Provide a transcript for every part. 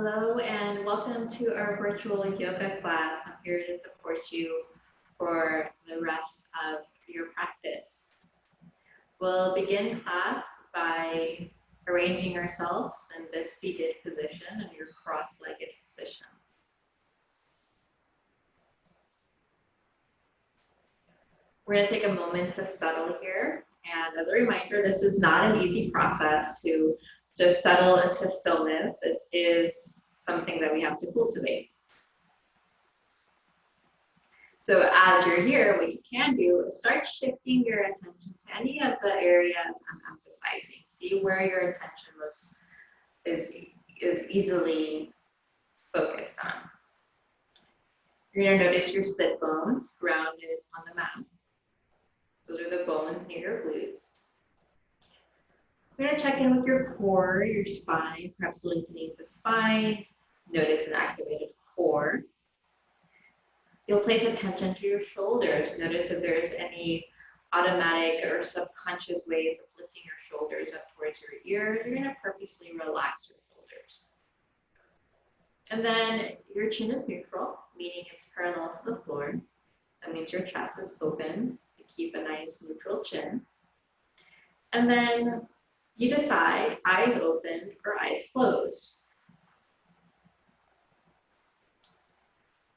Hello and welcome to our virtual yoga class. I'm here to support you for the rest of your practice. We'll begin class by arranging ourselves in this seated position in your cross-legged position. We're going to take a moment to settle here. And as a reminder, this is not an easy process to just settle into stillness. It is something that we have to cultivate. So as you're here, what you can do is start shifting your attention to any of the areas I'm emphasizing. See where your attention is easily focused on. You're going to notice your split bones grounded on the mat. Those are the bones near your glutes. We're going to check in with your core, your spine, perhaps lengthening the spine. Notice an activated core. You'll place attention to your shoulders. Notice if there's any automatic or subconscious ways of lifting your shoulders up towards your ears. You're going to purposely relax your shoulders. And then your chin is neutral, meaning it's parallel to the floor. That means your chest is open to keep a nice neutral chin. And then you decide eyes open or eyes closed.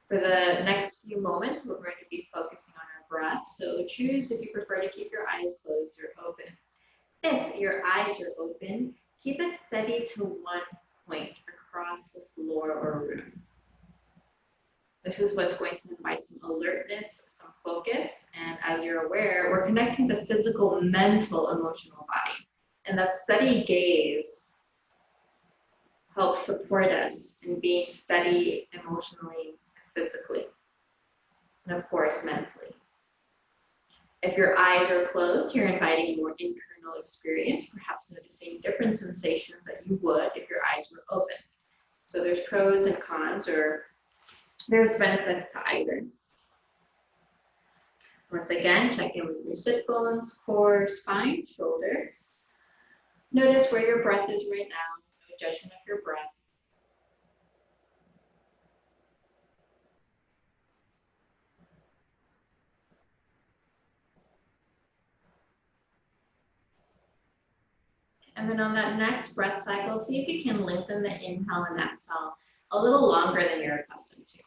For the next few moments, we're going to be focusing on our breath. So choose if you prefer to keep your eyes closed or open. If your eyes are open, keep it steady to one point across the floor or room. This is what's going to invite some alertness, some focus, and as you're aware, we're connecting the physical, mental, emotional body. And that steady gaze helps support us in being steady emotionally, physically, and of course, mentally. If your eyes are closed, you're inviting more internal experience, perhaps noticing different sensations that you would if your eyes were open. So there's pros and cons, or there's benefits to either. Once again, check in with your sit bones, core, spine, shoulders. Notice where your breath is right now. No judgment of your breath. And then on that next breath cycle, see if you can lengthen the inhale and exhale a little longer than you're accustomed to.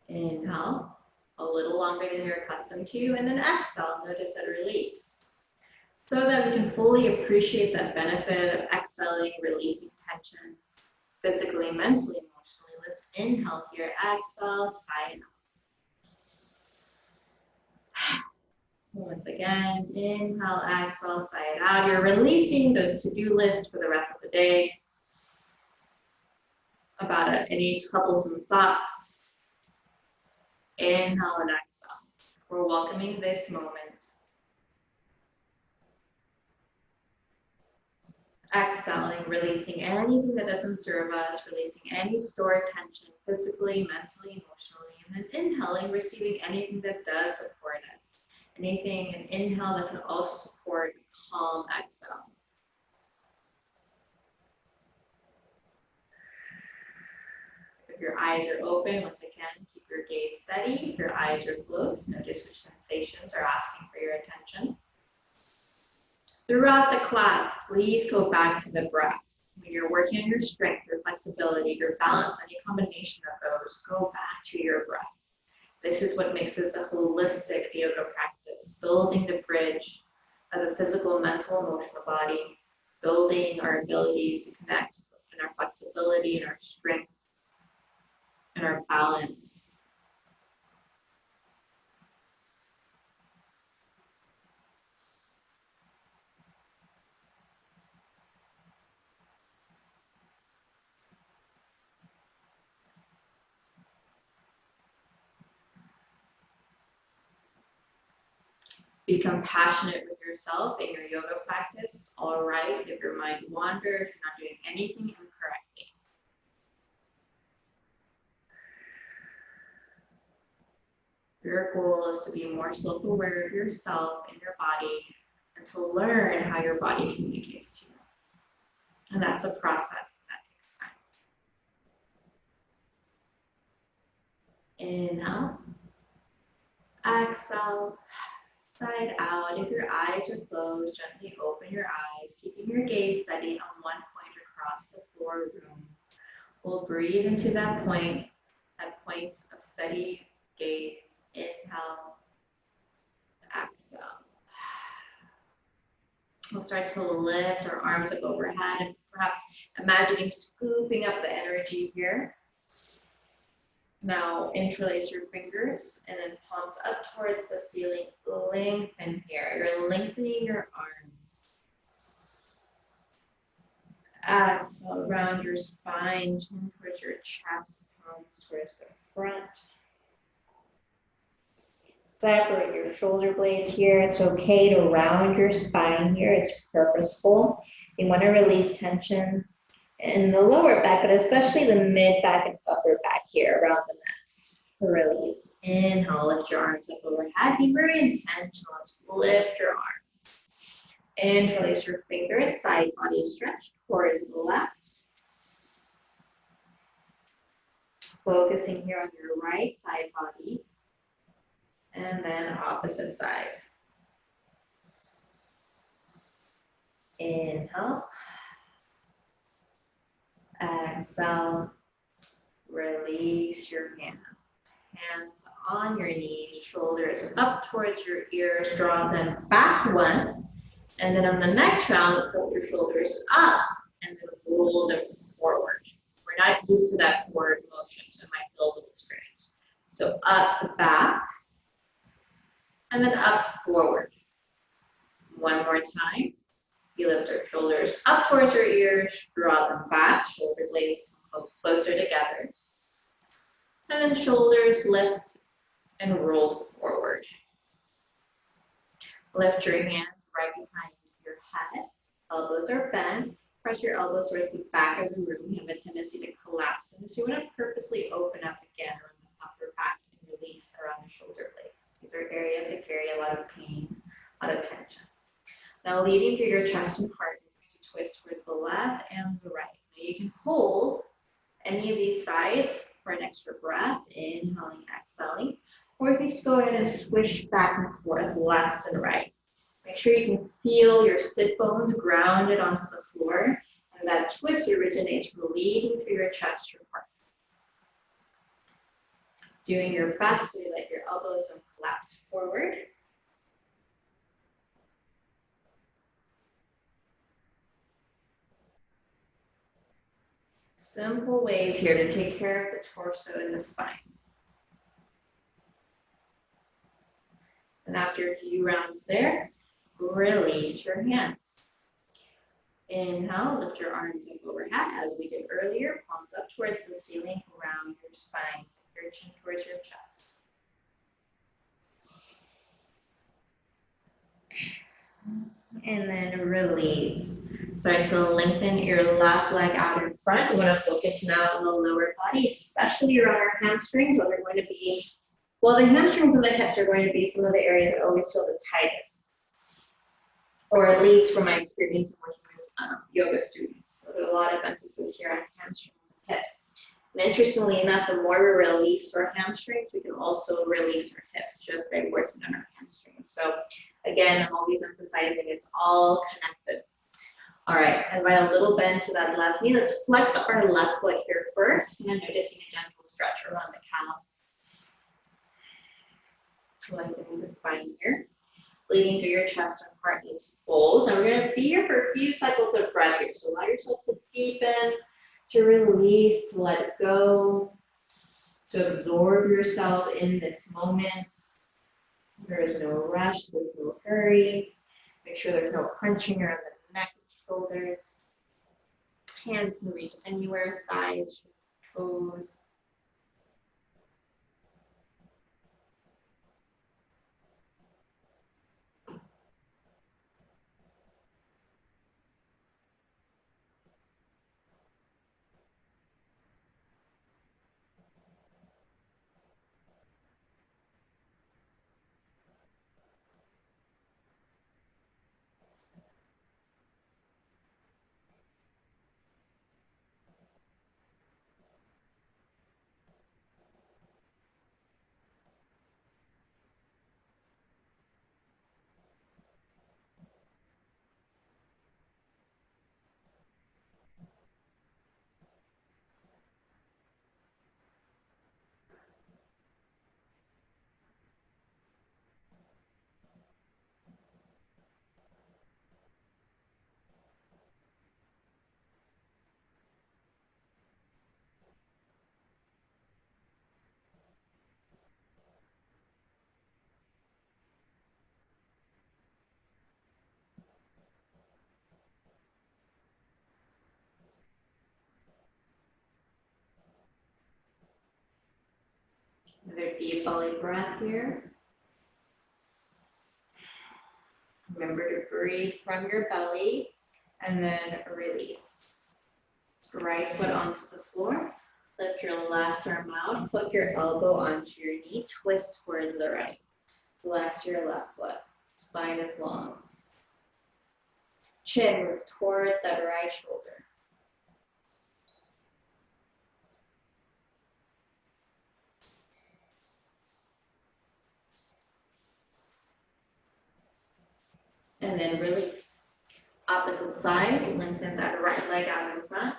Inhale, a little longer than you're accustomed to, and then exhale, notice that release. So that we can fully appreciate that benefit of exhaling, releasing tension, physically, mentally, emotionally. Let's inhale here, exhale, sigh out. Once again, inhale, exhale, sigh it out. You're releasing those to-do lists for the rest of the day about any troublesome thoughts. Inhale and exhale. We're welcoming this moment. Exhaling, releasing anything that doesn't serve us, releasing any stored tension physically, mentally, emotionally, and then inhaling, receiving anything that does support us. Anything, an inhale that can also support a calm exhale. If your eyes are open, once again, keep your gaze steady. If your eyes are closed, notice which sensations are asking for your attention. Throughout the class, please go back to the breath. When you're working on your strength, your flexibility, your balance, any combination of those, go back to your breath. This is what makes this a holistic yoga practice, building the bridge of the physical, mental, emotional body, building our abilities to connect and our flexibility and our strength and our balance. Be compassionate with yourself in your yoga practice. It's all right if your mind wanders, you're not doing anything incorrectly. Your goal is to be more self-aware of yourself and your body and to learn how your body communicates to you. And that's a process that takes time. Inhale. Exhale. Side out. If your eyes are closed, gently open your eyes, keeping your gaze steady on one point across the floor room. We'll breathe into that point of steady gaze. Inhale, exhale. We'll start to lift our arms up overhead and perhaps imagining scooping up the energy here. Now interlace your fingers and then palms up towards the ceiling. Lengthen here. You're lengthening your arms. Exhale, round your spine, turn towards your chest, palms towards the front. Separate your shoulder blades here. It's okay to round your spine here. It's purposeful. You want to release tension in the lower back, but especially the mid back and upper back here around the neck. Release. Inhale, lift your arms up overhead. Be very intentional. Let's lift your arms. Interlace your fingers, side body stretch towards the left. Focusing here on your right side body. And then opposite side. Inhale. Exhale. Release your hands. Hands on your knees, shoulders up towards your ears. Draw them back once. And then on the next round, pull your shoulders up and then roll them forward. We're not used to that forward motion, so it might feel a little strange. So up, back, and then up, forward. One more time. You lift your shoulders up towards your ears, draw them back, shoulder blades come closer together. And then shoulders lift and roll forward. Lift your hands right behind your head. Elbows are bent. Press your elbows towards the back of the room. You have a tendency to collapse them. So you want to purposely open up again around the upper back and release around the shoulder blades. These are areas that carry a lot of pain, a lot of tension. Now leading through your chest and heart, you're going to twist towards the left and the right. Now you can hold any of these sides for an extra breath, inhaling, exhaling, or you can just go ahead and swish back and forth, left and right. Make sure you can feel your sit bones grounded onto the floor, and that twist originates from leading through your chest or heart. Doing your best to let your elbows don't collapse forward. Simple ways here to take care of the torso and the spine. And after a few rounds there, release your hands. Inhale, lift your arms up overhead as we did earlier, palms up towards the ceiling, around your spine, your chin towards your chest. And then release. Start to lengthen your left leg out in front. You want to focus now on the lower body, especially around our hamstrings, where they're going to be, well, the hamstrings and the hips are going to be some of the areas that always feel the tightest. Or at least from my experience working with yoga students. So there's a lot of emphasis here on hamstrings and hips. And interestingly enough, the more we release our hamstrings, we can also release our hips just by working on our hamstrings. So again, I'm always emphasizing it's all connected. All right, invite a little bend to that left knee. Let's flex up our left foot here first, and then noticing a gentle stretch around the calf. Lengthening the spine here. Leading through your chest and heart needs fold. Now we're going to be here for a few cycles of breath here. So allow yourself to deepen, to release, to let it go, to absorb yourself in this moment. There is no rush, there's no hurry. Make sure there's no crunching around the neck and shoulders. Hands can reach anywhere, thighs, toes. Another deep belly breath here. Remember to breathe from your belly and then release. Right foot onto the floor. Lift your left arm out. Hook your elbow onto your knee. Twist towards the right. Flex your left foot. Spine is long. Chin moves towards that right shoulder. And then release. Opposite side, lengthen that right leg out in front.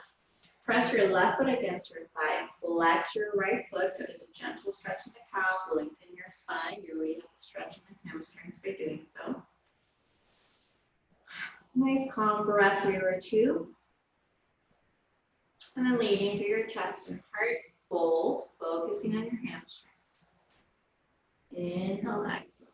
Press your left foot against your thigh. Flex your right foot. Notice a gentle stretch in the calf. Lengthen your spine. You're really have to stretch in the hamstrings by doing so. Nice calm breath here or two. And then leading through your chest and heart. Fold, focusing on your hamstrings. Inhale, exhale.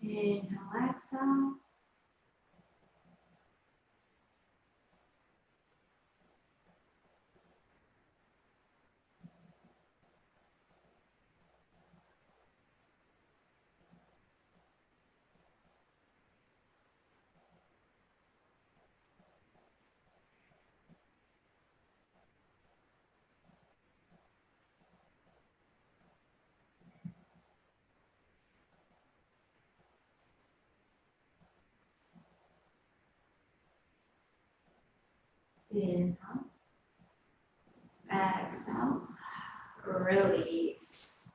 Inhale, exhale. Inhale, exhale, release.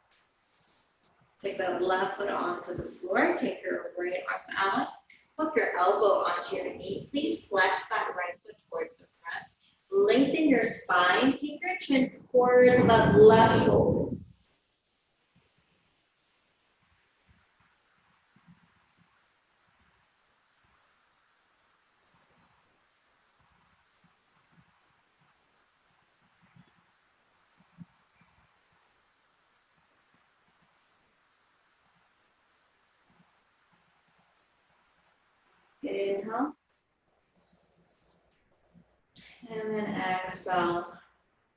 Take that left foot onto the floor. Take your right arm out. Hook your elbow onto your knee. Please flex that right foot towards the front. Lengthen your spine. Take your chin towards that left shoulder. Inhale. And then exhale.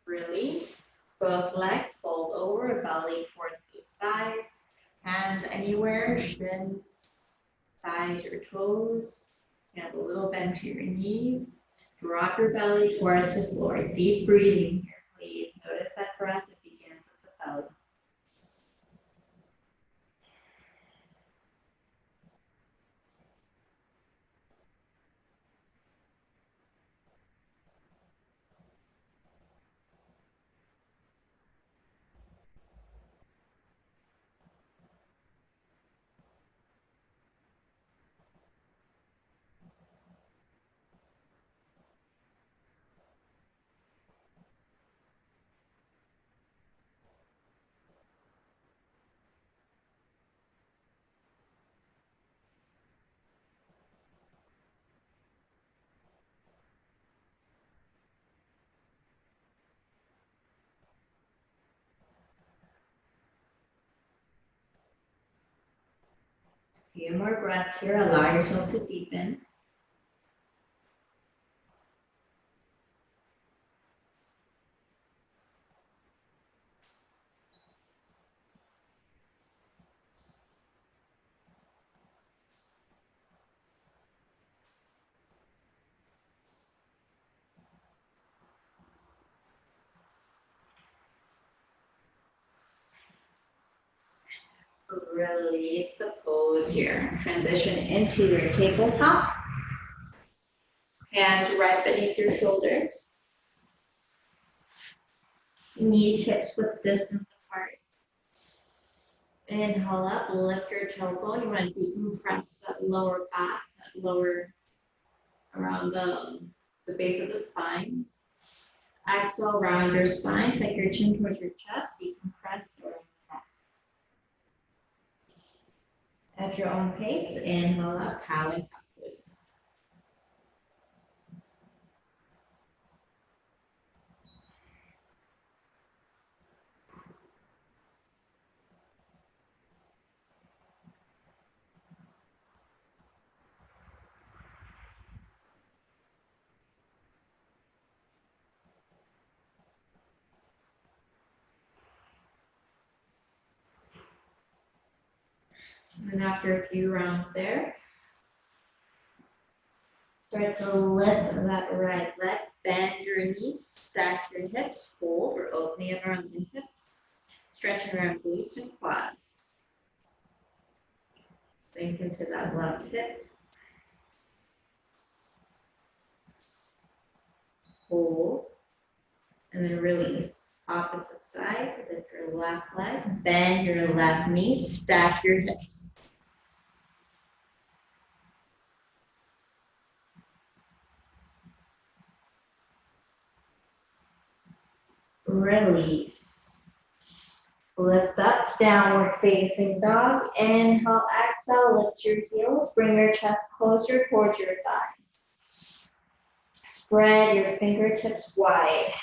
Release. Both legs fold over, belly towards the sides. Hands anywhere, shins, thighs, or toes. You have a little bend to your knees. Drop your belly towards the floor. Deep breathing here, please. Notice that breath that begins at the belly. A few more breaths here. Allow yourself to deepen. Release the pose here. Transition into your tabletop. Hands right beneath your shoulders. Knees, hips width distance apart. Inhale up, lift your tailbone. You want to decompress that lower back, that lower around the base of the spine. Exhale, round your spine. Take your chin towards your chest. Decompress your neck. At your own pace, inhale up, cow and cow pose. And then after a few rounds there, start to lift that right leg, bend your knees, stack your hips, hold or opening it around the hips, stretching around glutes and quads. Sink into that left hip. Hold, and then release. Opposite side, lift your left leg, bend your left knee, stack your hips. Release. Lift up, downward facing dog. Inhale, exhale, lift your heels, bring your chest closer towards your thighs. Spread your fingertips wide.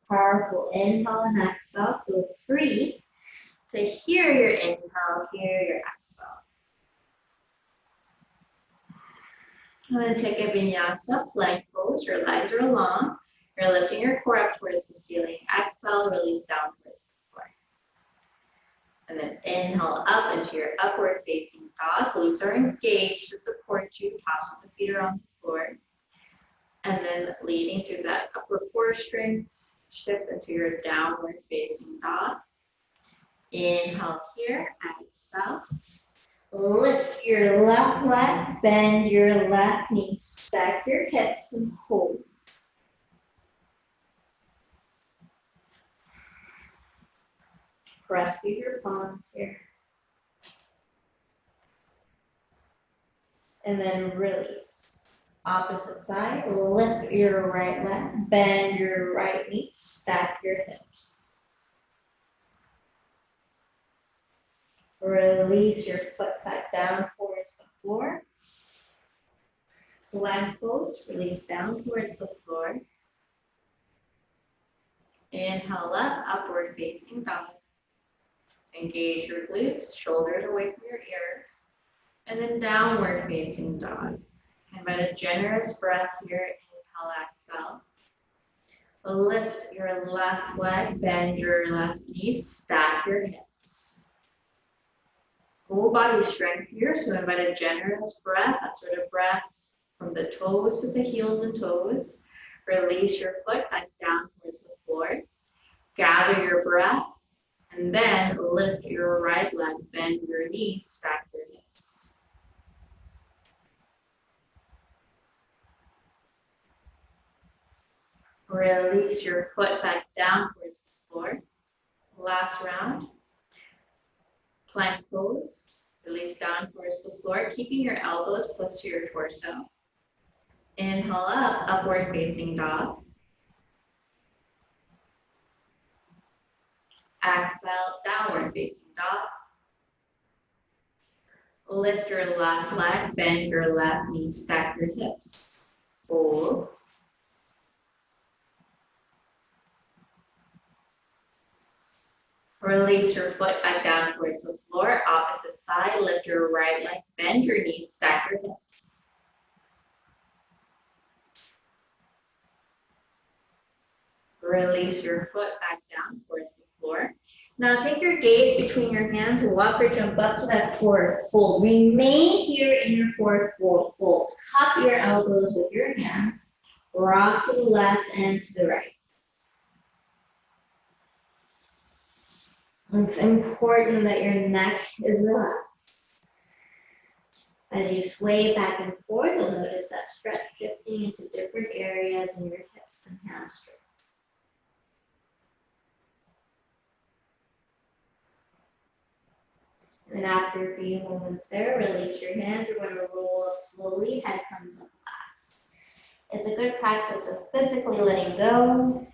Powerful inhale and exhale. Feel free to hear your inhale, hear your exhale. I'm going to take a vinyasa, plank pose. Your legs are long. You're lifting your core up towards the ceiling. Exhale, release down towards the floor. And then inhale up into your upward facing dog. Glutes are engaged to support you. Tops of the feet are on the floor. And then leading through that upper core strength, shift into your downward facing dog. Inhale here, exhale. Lift your left leg, bend your left knee, stack your hips and hold. Press through your palms here. And then release. Opposite side, lift your right leg, bend your right knee, stack your hips. Release your foot back down towards the floor. Plank pose, release down towards the floor. Inhale up, upward facing dog. Engage your glutes, shoulders away from your ears. And then downward facing dog. Invite a generous breath here. Inhale, exhale. Lift your left leg, bend your left knee, stack your hips. Full body strength here, so invite a generous breath, that sort of breath from the toes to the heels and toes. Release your foot back down towards the floor. Gather your breath, and then lift your right leg, bend your knees, stack your hips. Release your foot back down towards the floor. Last round. Plank pose. Release down towards the floor, keeping your elbows close to your torso. Inhale up, upward facing dog. Exhale, downward facing dog. Lift your left leg, bend your left knee, stack your hips. Hold. Release your foot back down towards the floor. Opposite side, lift your right leg, bend your knees, stack your hips. Release your foot back down towards the floor. Now take your gaze between your hands, walk or jump up to that forward fold. Remain here in your forward fold. Cup your elbows with your hands. Rock to the left and to the right. It's important that your neck is relaxed. As you sway back and forth, you'll notice that stretch shifting into different areas in your hips and hamstrings. And after a few moments there, release your hands. You're going to roll up slowly, head comes up last. It's a good practice of physically letting go.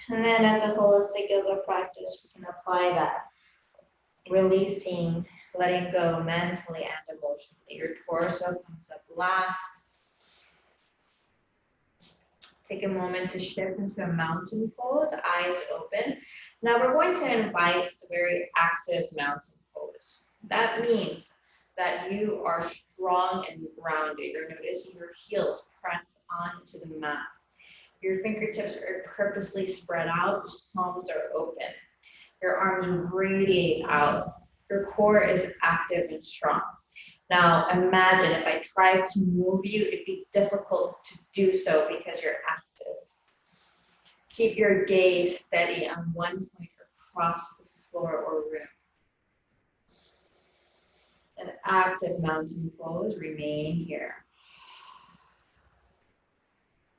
And then as a holistic yoga practice, we can apply that. Releasing, letting go mentally and emotionally. Your torso comes up last. Take a moment to shift into a mountain pose, eyes open. Now we're going to invite a very active mountain pose. That means that you are strong and grounded. You're noticing your heels press onto the mat. Your fingertips are purposely spread out, palms are open. Your arms radiate out. Your core is active and strong. Now imagine if I tried to move you, it'd be difficult to do so because you're active. Keep your gaze steady on one point across the floor or room. An active mountain pose, remain here.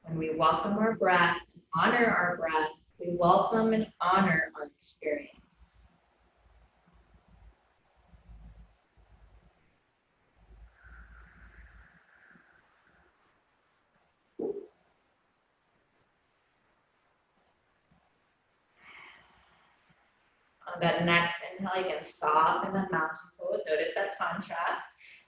When we welcome our breath, honor our breath, we welcome and honor our experience. On that next inhale, you can soften the mountain pose. Notice that contrast.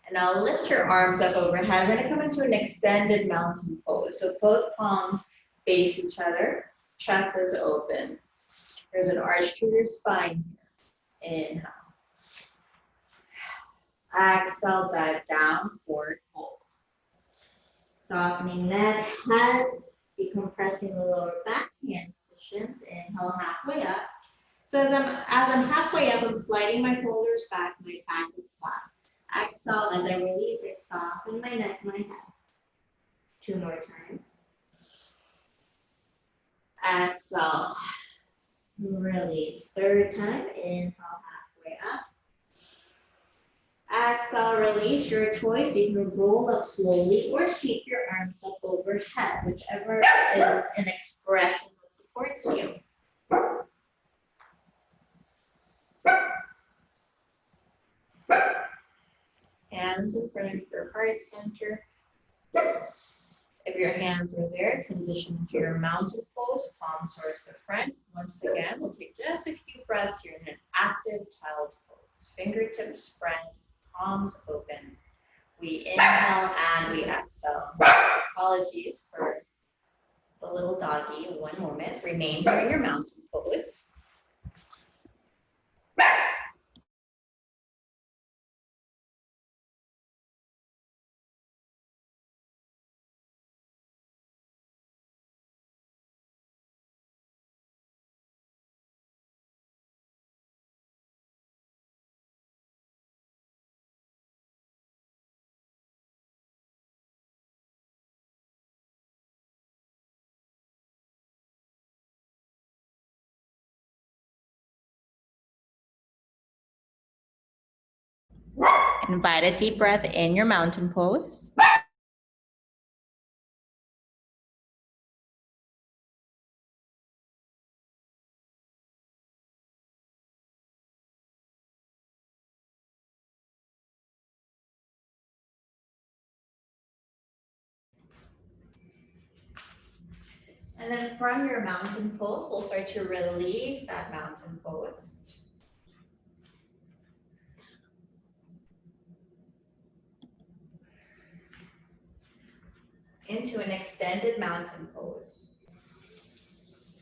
And now lift your arms up overhead. We're going to come into an extended mountain pose. So both palms face each other. Chest is open. There's an arch to your spine here. Inhale. Exhale, dive down, forward fold. Softening neck, head, decompressing the lower back, hands to shins. Inhale, halfway up. So as I'm halfway up, I'm sliding my shoulders back, my back is flat. Exhale, as I release, I soften my neck, my head. 2 more times. Exhale, release. 3rd time, inhale, halfway up. Exhale, release, your choice. You can roll up slowly or sweep your arms up overhead, whichever is an expression that supports you. Hands in front of your heart center. If your hands are there, transition into your mountain pose, palms towards the front. Once again, we'll take just a few breaths here in an active child pose. Fingertips spread, palms open. We inhale and we exhale. Apologies for the little doggy. 1 moment. Remain here in your mountain pose. Invite a deep breath in your mountain pose. And then from your mountain pose, we'll start to release that mountain pose. Into an extended mountain pose.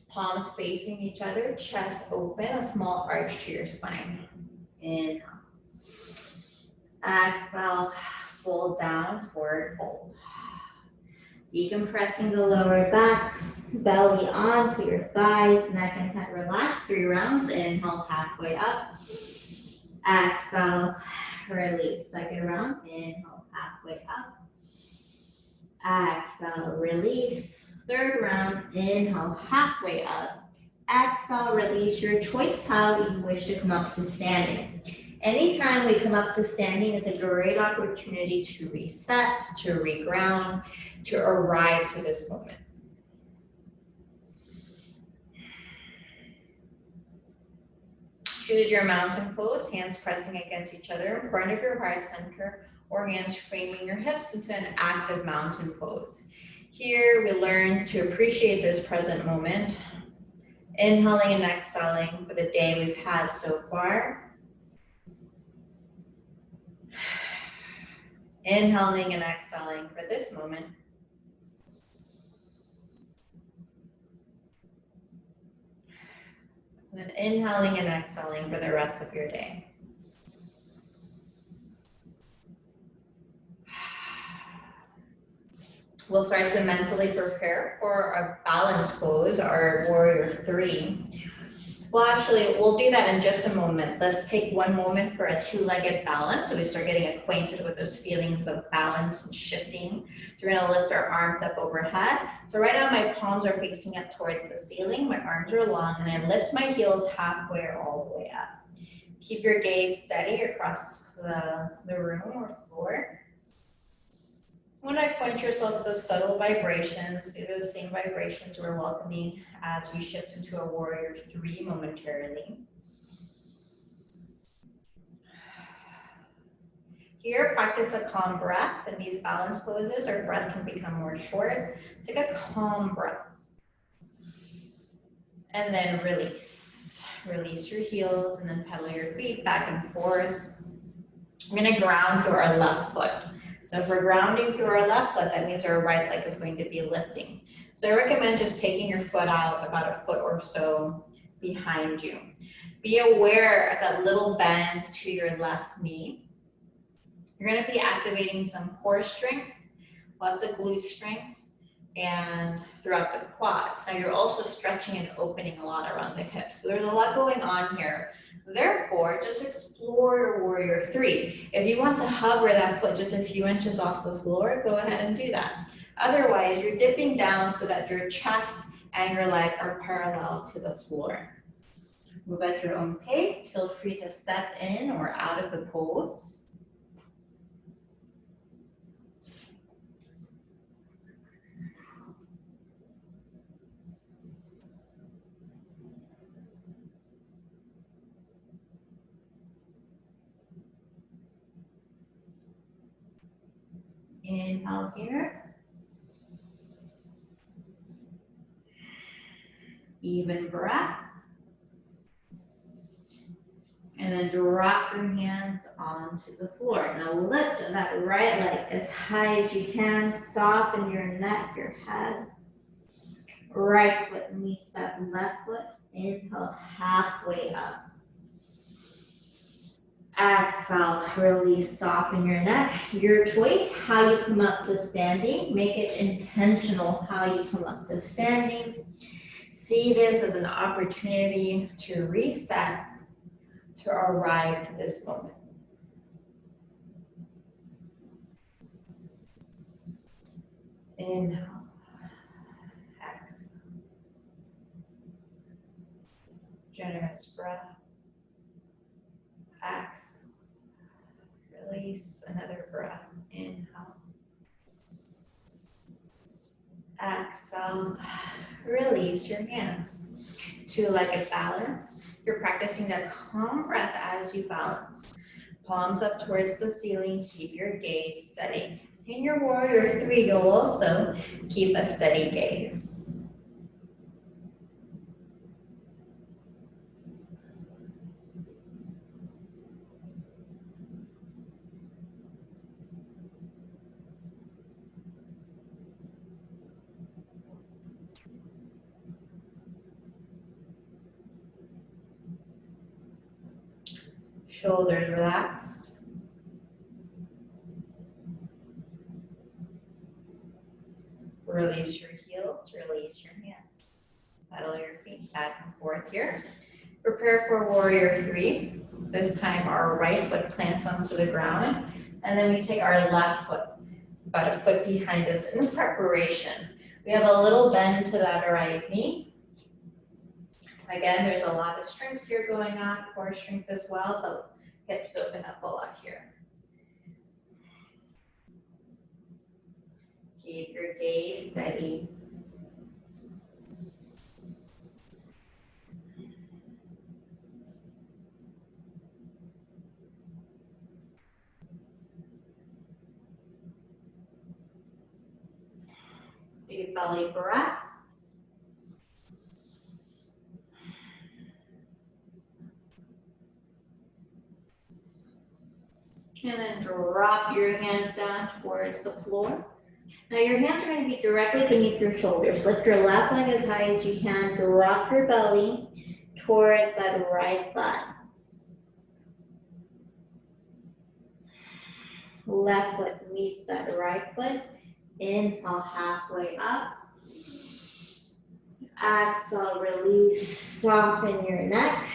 Palms facing each other, chest open, a small arch to your spine. Inhale. Exhale, fold down, forward fold. Decompressing the lower back, belly onto your thighs, neck and head relaxed. 3 rounds. Inhale, halfway up. Exhale, release. 2nd round. Inhale, halfway up. Exhale, release. 3rd round. Inhale, halfway up. Exhale, release. Your choice how you wish to come up to standing. Anytime we come up to standing is a great opportunity to reset, to reground, to arrive to this moment. Choose your mountain pose, hands pressing against each other in front of your heart center, or hands framing your hips into an active mountain pose. Here we learn to appreciate this present moment, inhaling and exhaling for the day we've had so far. Inhaling and exhaling for this moment. And then inhaling and exhaling for the rest of your day. We'll start to mentally prepare for our balance pose, our warrior 3. Well, actually, we'll do that in just a moment. Let's take one moment for a two-legged balance. So we start getting acquainted with those feelings of balance and shifting. So we're gonna lift our arms up overhead. So right now my palms are facing up towards the ceiling. My arms are long and I lift my heels halfway or all the way up. Keep your gaze steady across the room or floor. When I point yourself those subtle vibrations, these are the same vibrations we're welcoming as we shift into a warrior 3 momentarily. Here, practice a calm breath. In these balance poses, our breath can become more short. Take a calm breath. And then release. Release your heels and then pedal your feet back and forth. We're gonna ground through our left foot. So if we're grounding through our left foot, that means our right leg is going to be lifting. So I recommend just taking your foot out about a foot or so behind you. Be aware of that little bend to your left knee. You're gonna be activating some core strength, lots of glute strength, and throughout the quads. Now you're also stretching and opening a lot around the hips. So there's a lot going on here. Therefore, just explore your warrior 3. If you want to hover that foot just a few inches off the floor, go ahead and do that. Otherwise, you're dipping down so that your chest and your leg are parallel to the floor. Move at your own pace. Feel free to step in or out of the pose. Inhale here. Even breath. And then drop your hands onto the floor. Now lift that right leg as high as you can. Soften your neck, your head. Right foot meets that left foot. Inhale, halfway up. Exhale, release, soften your neck. Your choice, how you come up to standing. Make it intentional how you come up to standing. See this as an opportunity to reset, to arrive to this moment. Inhale, exhale. Generous breath. Exhale. Release, another breath. Inhale. Exhale. Release your hands. Two-legged balance. You're practicing a calm breath as you balance. Palms up towards the ceiling. Keep your gaze steady. In your warrior 3, you'll also keep a steady gaze. Shoulders relaxed. Release your heels, release your hands. Pedal your feet back and forth here. Prepare for warrior 3. This time our right foot plants onto the ground, and then we take our left foot about a foot behind us in preparation. We have a little bend to that right knee. Again, there's a lot of strength here going on, core strength as well, but hips open up a lot here. Keep your gaze steady. Deep belly breath. And then drop your hands down towards the floor. Now your hands are going to be directly beneath your shoulders. Lift your left leg as high as you can. Drop your belly towards that right thigh. Left foot meets that right foot. Inhale, halfway up. Exhale, release, Soften your neck.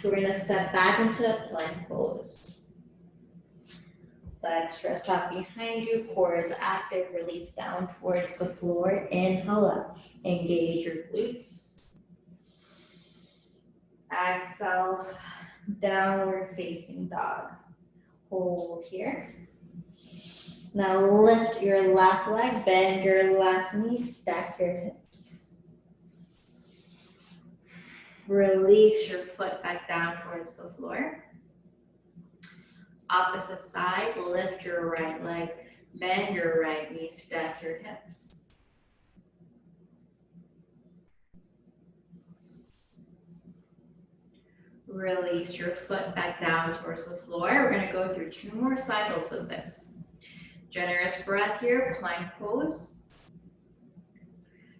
We're going to step back into a plank pose. Legs stretch out behind you, core is active, release down towards the floor. Inhale up, engage your glutes. Exhale, downward facing dog. Hold here. Now lift your left leg, bend your left knee, stack your hips. Release your foot back down towards the floor. Opposite side, lift your right leg, bend your right knee, stack your hips. Release your foot back down towards the floor. We're going to go through 2 more cycles of this. Generous breath here, plank pose.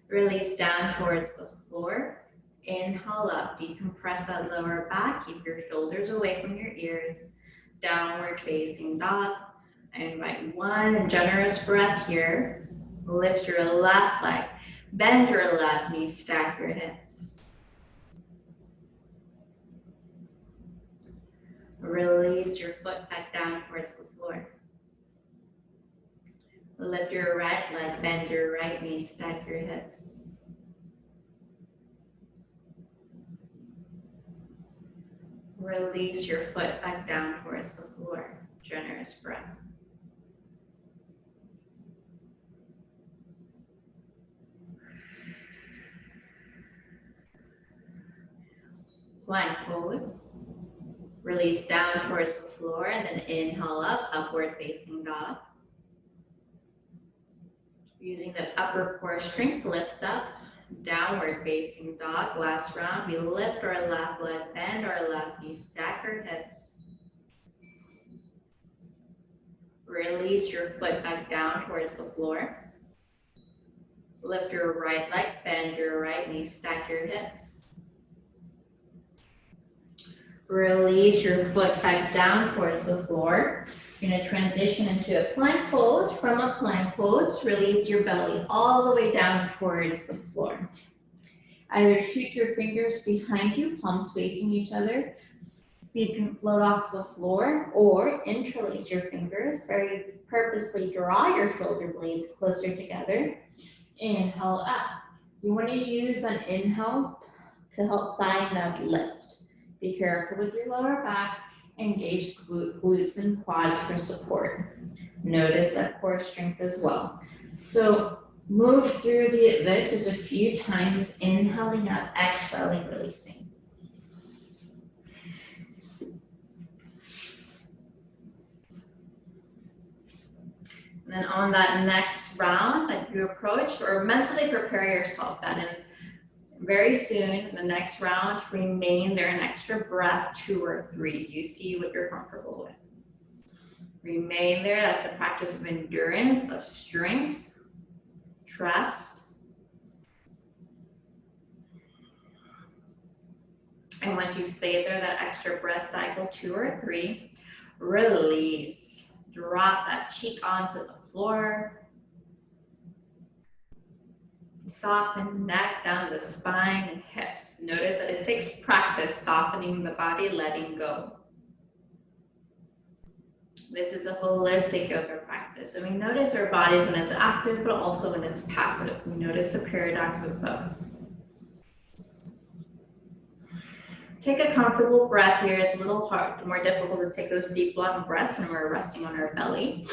Release down towards the floor. Inhale up, decompress that lower back, keep your shoulders away from your ears. Downward facing dog. I invite 1 generous breath here. Lift your left leg, bend your left knee, stack your hips. Release your foot back down towards the floor. Lift your right leg, bend your right knee, stack your hips. Release your foot back down towards the floor. Generous breath. Plank pose. Release down towards the floor and then inhale up, upward facing dog. Using the upper core strength, lift up, downward facing dog. Last round, we lift our left leg, bend our left knee, stack our hips. Release your foot back down towards the floor. Lift your right leg, bend your right knee, stack your hips. Release your foot back down towards the floor. You're going to transition into a plank pose. From a plank pose, release your belly all the way down towards the floor. Either shoot your fingers behind you, palms facing each other. You can float off the floor or interlace your fingers. Very purposely draw your shoulder blades closer together. Inhale up. You want to use an inhale to help find that lift. Be careful with your lower back. Engage glutes and quads for support. Notice that core strength as well. So move through this just a few times, inhaling up, exhaling, releasing. And then on that next round that you approach, or mentally prepare yourself that in very soon, the next round, remain there an extra breath, 2 or 3. You see what you're comfortable with. Remain there. That's a practice of endurance, of strength, trust. And once you stay there, that extra breath cycle, 2 or 3, release. Drop that cheek onto the floor. Soften neck down the spine and hips. Notice that it takes practice softening the body, letting go. This is a holistic yoga practice. So we notice our bodies when it's active, but also when it's passive. We notice the paradox of both. Take a comfortable breath here. It's a little hard, more difficult to take those deep, long breaths when we're resting on our belly.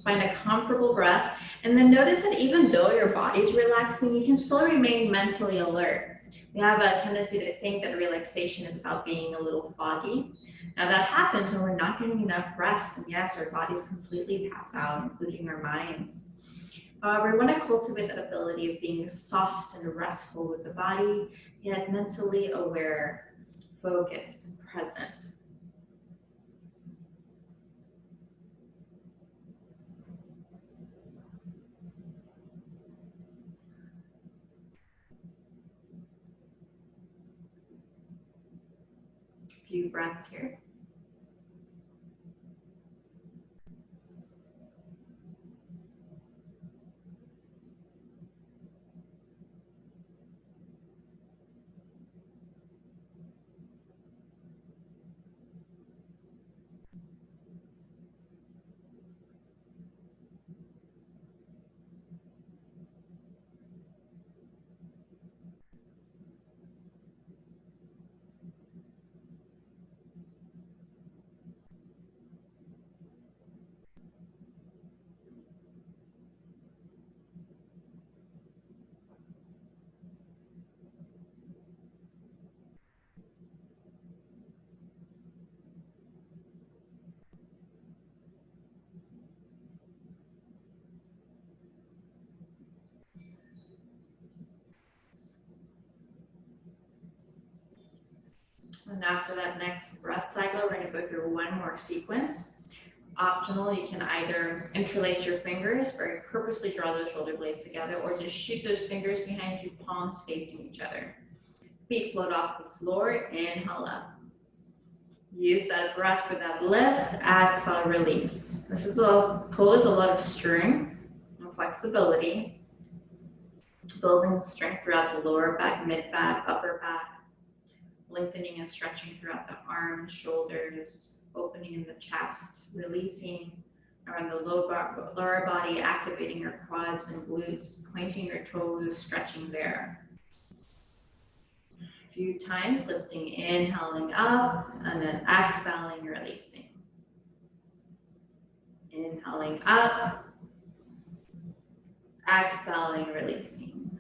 Find a comfortable breath. And then notice that even though your body's relaxing, you can still remain mentally alert. We have a tendency to think that relaxation is about being a little foggy. Now that happens when we're not getting enough rest. And yes, our bodies completely pass out, including our minds. However, we want to cultivate that ability of being soft and restful with the body, yet mentally aware, focused, and present. A few breaths here. And after that next breath cycle, we're going to go through one more sequence. Optional, you can either interlace your fingers, very purposely draw those shoulder blades together, or just shoot those fingers behind you, palms facing each other. Feet float off the floor, inhale up. Use that breath for that lift, exhale, release. This is pose a lot of strength and flexibility, building strength throughout the lower back, mid back, upper back, lengthening and stretching throughout the arms, shoulders, opening in the chest, releasing around the lower body, activating your quads and glutes, pointing your toes, stretching there. A few times, lifting, inhaling up, and then exhaling, releasing. Inhaling up, exhaling, releasing.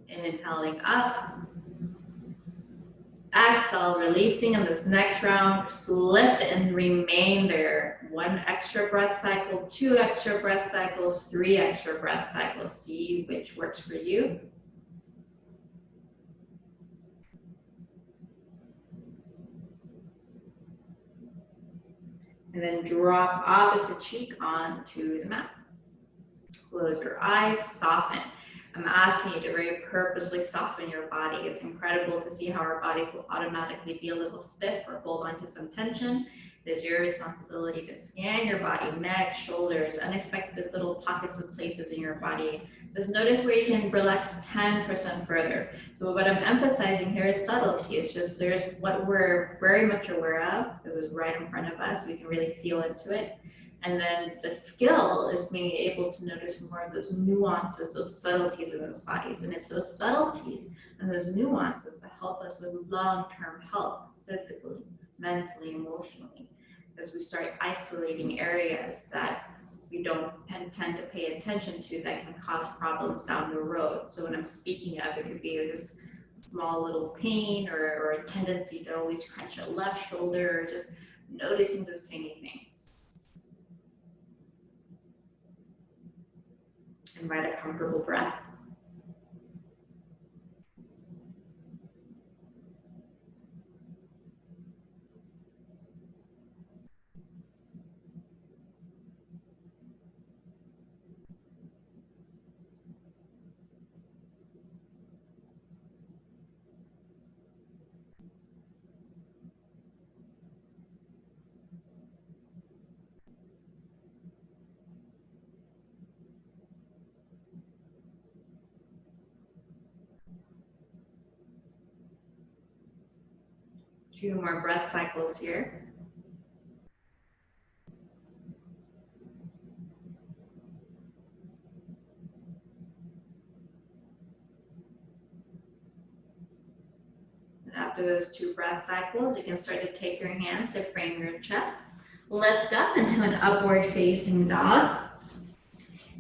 Inhaling up, exhale, releasing. In this next round, just lift and remain there. 1 extra breath cycle, 2 extra breath cycles, 3 extra breath cycles. See which works for you. And then drop opposite cheek onto the mat. Close your eyes, soften. I'm asking you to very purposely soften your body. It's incredible to see how our body will automatically be a little stiff or hold on to some tension. It is your responsibility to scan your body, neck, shoulders, unexpected little pockets of places in your body. Just notice where you can relax 10% further. So what I'm emphasizing here is subtlety. It's just there's what we're very much aware of, because it's right in front of us. We can really feel into it. And then the skill is being able to notice more of those nuances, those subtleties in those bodies. And it's those subtleties and those nuances that help us with long-term health, physically, mentally, emotionally, as we start isolating areas that we don't tend to pay attention to that can cause problems down the road. So when I'm speaking of, it could be this small little pain or a tendency to always crunch your left shoulder, or just noticing those tiny things. Invite a comfortable breath. Two more breath cycles here. And after those 2 breath cycles, you can start to take your hands to frame your chest, lift up into an upward facing dog.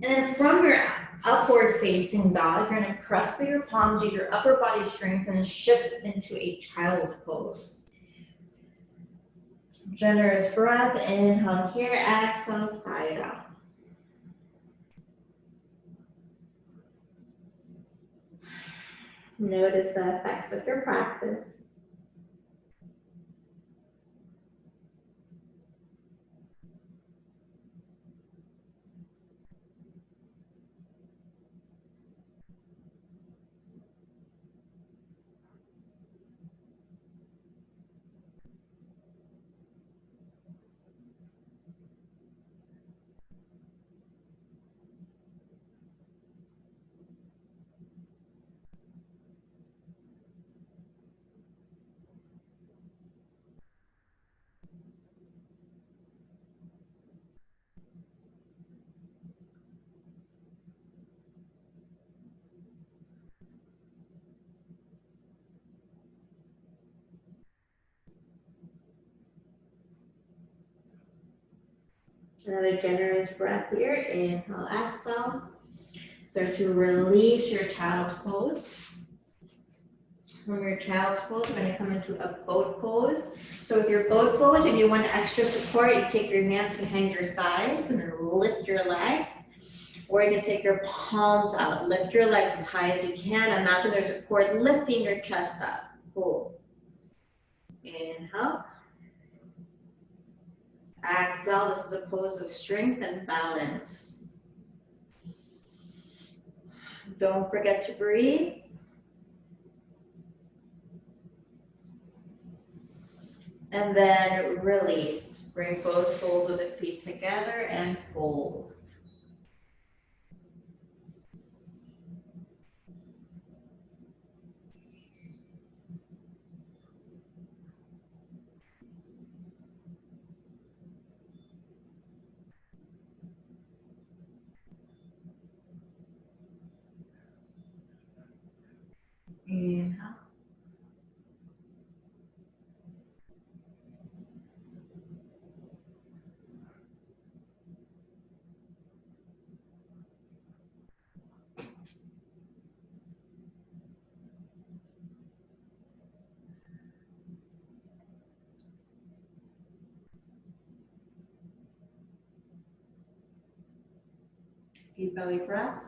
And then from your upward facing dog, you're going to press through your palms, use your upper body strength, and then shift into a child's pose. Generous breath, inhale here, exhale, side out. Notice the effects of your practice. Another generous breath here. Inhale, exhale. Start to release your child's pose. From your child's pose, we're going to come into a boat pose. So with your boat pose, if you want extra support, you take your hands behind your thighs and then lift your legs. Or you can take your palms out, lift your legs as high as you can. Imagine there's a cord lifting your chest up. Cool. Inhale. Exhale. This is a pose of strength and balance. Don't forget to breathe. And then release. Bring both soles of the feet together and fold. Inhale. Deep belly breath.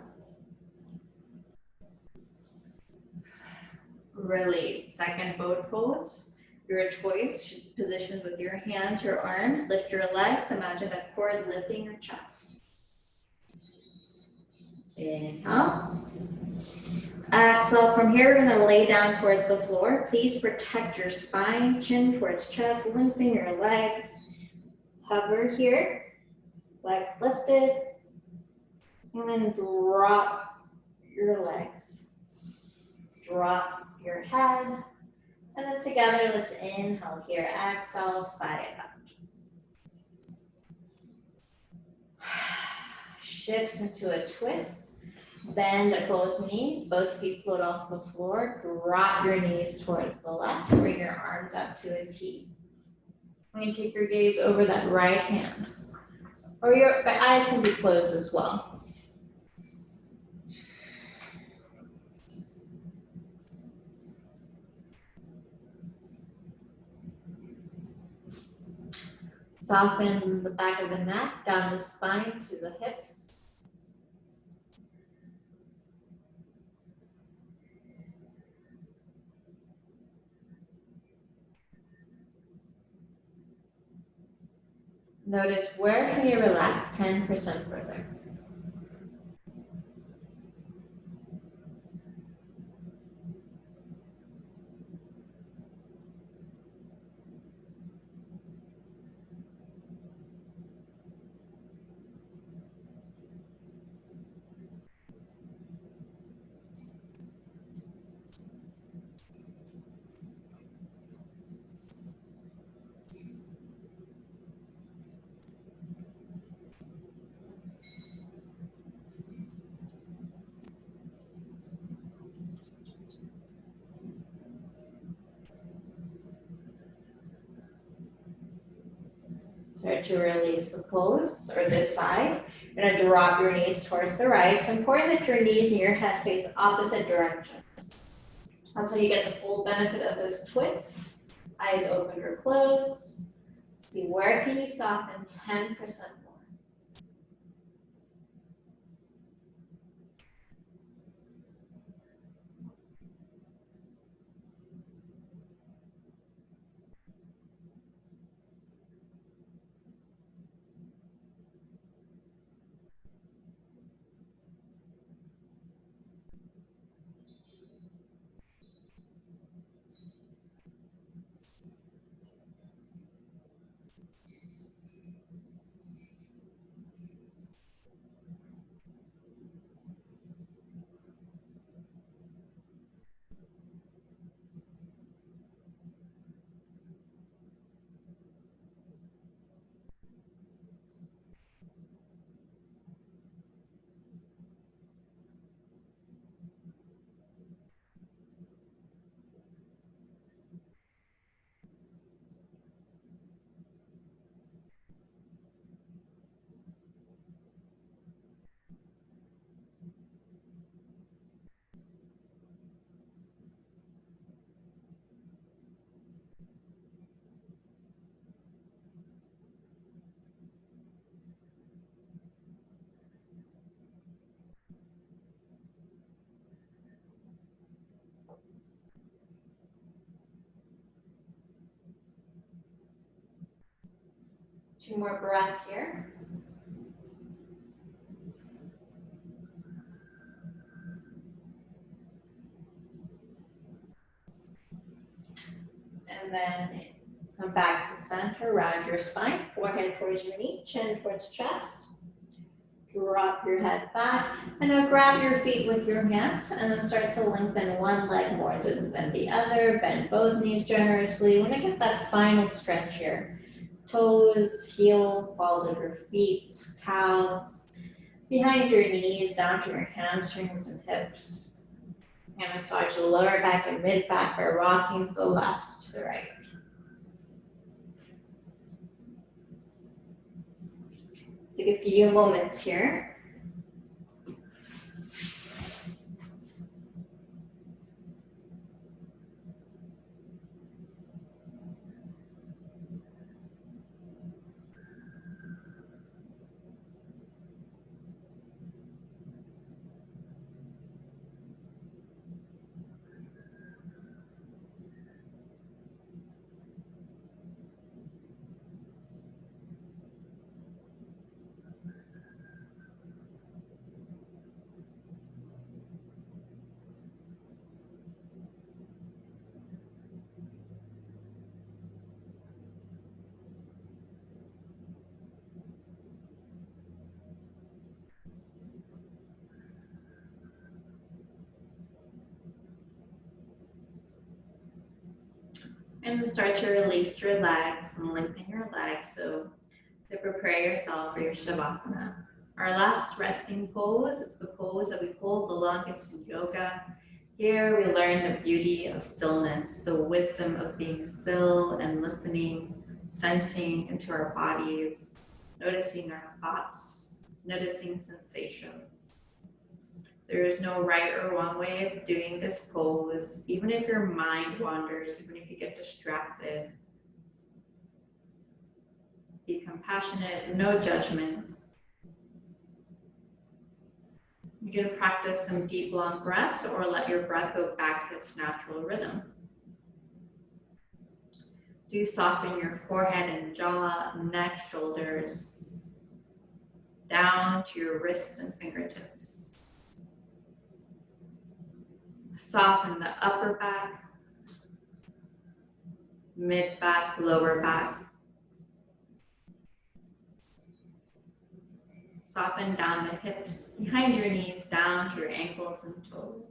Release. Second boat pose. Your choice, positions with your hands, your arms. Lift your legs. Imagine that core is lifting your chest. Inhale. Exhale. From here, we're going to lay down towards the floor. Please protect your spine, chin towards chest. Lengthen your legs. Hover here. Legs lifted. And then drop your legs. Drop your head. And then together, let's inhale here. Exhale, side up. Shift into a twist. Bend at both knees. Both feet float off the floor. Drop your knees towards the left. Bring your arms up to a T. And take your gaze over that right hand. Or the eyes can be closed as well. Soften the back of the neck, down the spine to the hips. Notice where can you relax 10% further. Start to release the pose, or this side. You're going to drop your knees towards the right. It's important that your knees and your head face opposite directions. That's how you get the full benefit of those twists. Eyes open or closed. See where can you soften 10% more. 2 more breaths here. And then come back to center, round your spine, forehead towards your knee, chin towards chest. Drop your head back, and now grab your feet with your hands, and then start to lengthen one leg more than the other. Bend both knees generously. We're gonna get that final stretch here. Toes, heels, balls of your feet, calves, behind your knees, down to your hamstrings and hips. And massage the lower back and mid back by rocking to the left to the right. Take a few moments here. And start to release your legs and lengthen your legs so to prepare yourself for your Shavasana. Our last resting pose is the pose that we hold the longest in yoga. Here we learn the beauty of stillness, the wisdom of being still and listening, sensing into our bodies, noticing our thoughts, noticing sensations. There is no right or wrong way of doing this pose, even if your mind wanders, even if you get distracted. Be compassionate, no judgment. You can practice some deep, long breaths or let your breath go back to its natural rhythm. Do soften your forehead and jaw, neck, shoulders, down to your wrists and fingertips. Soften the upper back, mid back, lower back. Soften down the hips, behind your knees, down to your ankles and toes.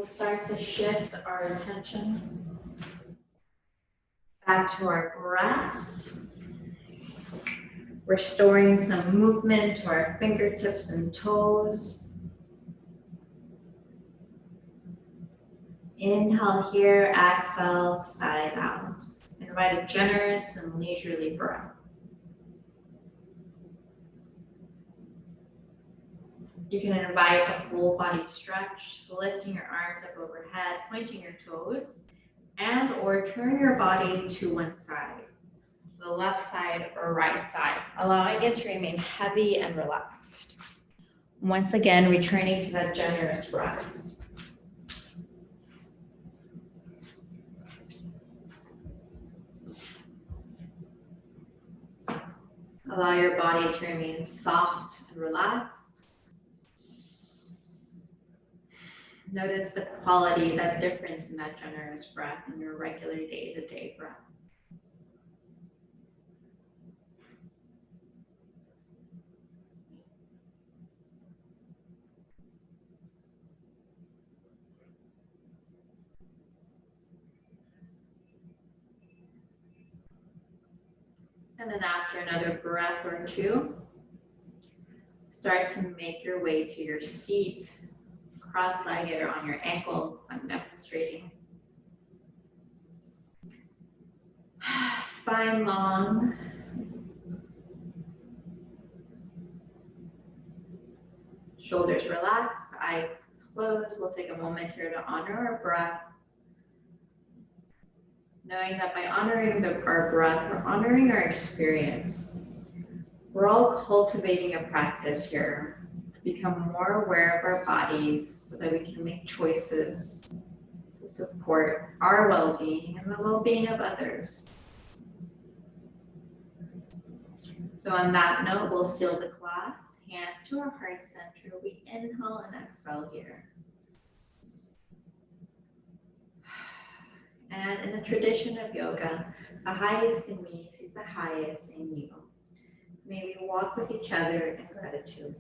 We'll start to shift our attention back to our breath, restoring some movement to our fingertips and toes. Inhale here, exhale, side out. Invite a generous and leisurely breath. You can invite a full body stretch, lifting your arms up overhead, pointing your toes, and or turn your body to one side, the left side or right side, allowing it to remain heavy and relaxed. Once again, returning to that generous breath. Allow your body to remain soft and relaxed. Notice the quality, that difference in that generous breath in your regular day-to-day breath. And then after another breath or two, start to make your way to your seat, cross-legged or on your ankles. I'm demonstrating. Spine long. Shoulders relaxed, eyes closed. We'll take a moment here to honor our breath. Knowing that by honoring our breath, we're honoring our experience. We're all cultivating a practice here to become more aware of our bodies so that we can make choices to support our well-being and the well-being of others. So on that note, we'll seal the class. Hands to our heart center. We inhale and exhale here. And in the tradition of yoga, the highest in me sees the highest in you. May we walk with each other in gratitude.